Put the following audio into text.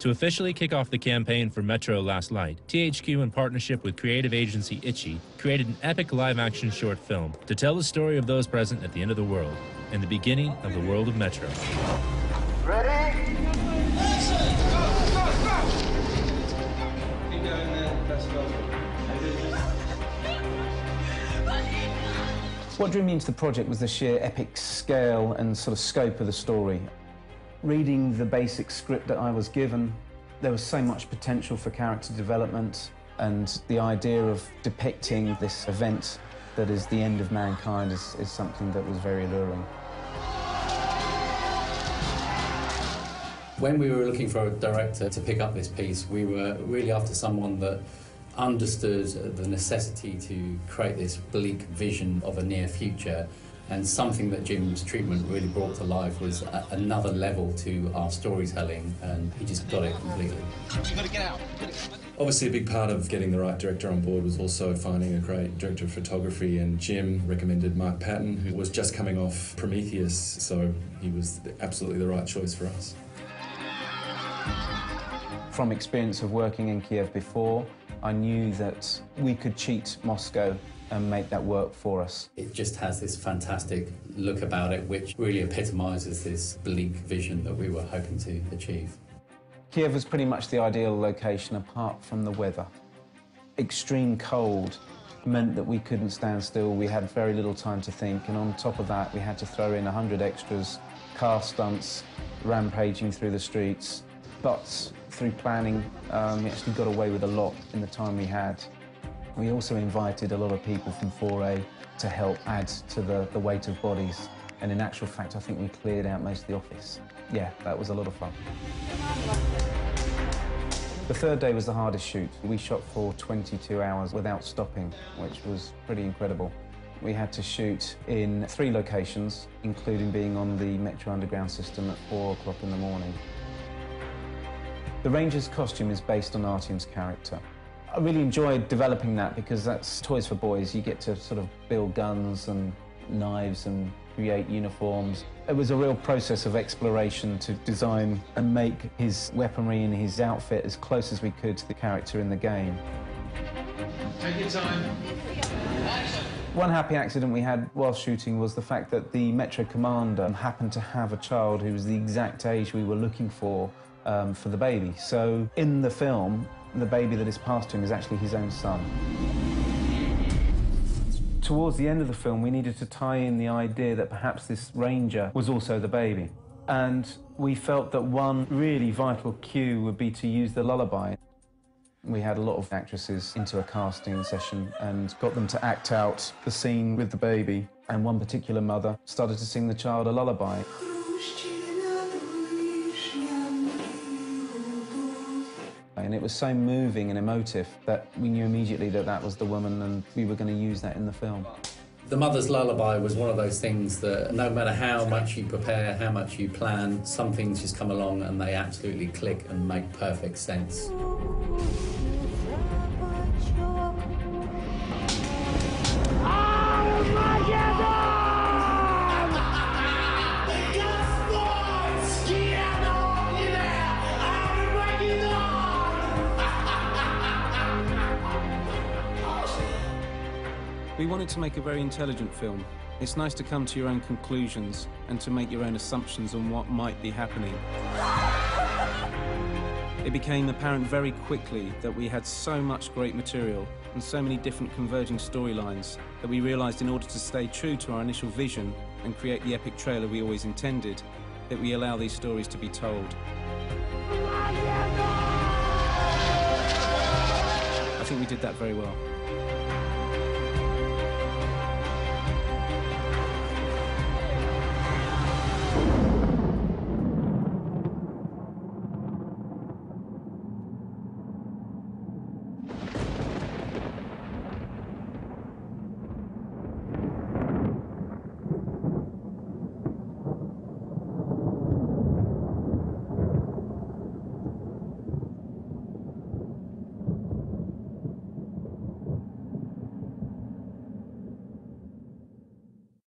To officially kick off the campaign for Metro Last Light, THQ, in partnership with creative agency Itchy, created an epic live-action short film to tell the story of those present at the end of the world and the beginning of the world of Metro. Ready? Keep going there, that's well. What drew me into the project was the sheer epic scale and sort of scope of the story. Reading the basic script that I was given, there was so much potential for character development, and the idea of depicting this event that is the end of mankind is something that was very alluring. When we were looking for a director to pick up this piece, we were really after someone that understood the necessity to create this bleak vision of a near future, and something that Jim's treatment really brought to life was another level to our storytelling, and he just got it completely. You've got to get out. Obviously, a big part of getting the right director on board was also finding a great director of photography, and Jim recommended Mark Patton, who was just coming off Prometheus, so he was absolutely the right choice for us. From experience of working in Kiev before, I knew that we could cheat Moscow and make that work for us. It just has this fantastic look about it, which really epitomises this bleak vision that we were hoping to achieve. Kiev was pretty much the ideal location apart from the weather. Extreme cold meant that we couldn't stand still, we had very little time to think, and on top of that we had to throw in 100 extras, car stunts, rampaging through the streets. But through planning, we actually got away with a lot in the time we had. We also invited a lot of people from 4A to help add to the weight of bodies. And in actual fact, I think we cleared out most of the office. Yeah, that was a lot of fun. The third day was the hardest shoot. We shot for 22 hours without stopping, which was pretty incredible. We had to shoot in 3 locations, including being on the Metro Underground system at 4 o'clock in the morning. The Ranger's costume is based on Artyom's character. I really enjoyed developing that because that's toys for boys. You get to sort of build guns and knives and create uniforms. It was a real process of exploration to design and make his weaponry and his outfit as close as we could to the character in the game. Take your time. One happy accident we had while shooting was the fact that the Metro commander happened to have a child who was the exact age we were looking for the baby. So in the film, the baby that is passed to him is actually his own son. Towards the end of the film, we needed to tie in the idea that perhaps this ranger was also the baby. And we felt that one really vital cue would be to use the lullaby. We had a lot of actresses into a casting session and got them to act out the scene with the baby. And one particular mother started to sing the child a lullaby. And it was so moving and emotive that we knew immediately that that was the woman, and we were going to use that in the film. The Mother's Lullaby was one of those things that no matter how much you prepare, how much you plan, some things just come along and they absolutely click and make perfect sense. We wanted to make a very intelligent film. It's nice to come to your own conclusions and to make your own assumptions on what might be happening. It became apparent very quickly that we had so much great material and so many different converging storylines that we realised in order to stay true to our initial vision and create the epic trailer we always intended, that we allow these stories to be told. I think we did that very well.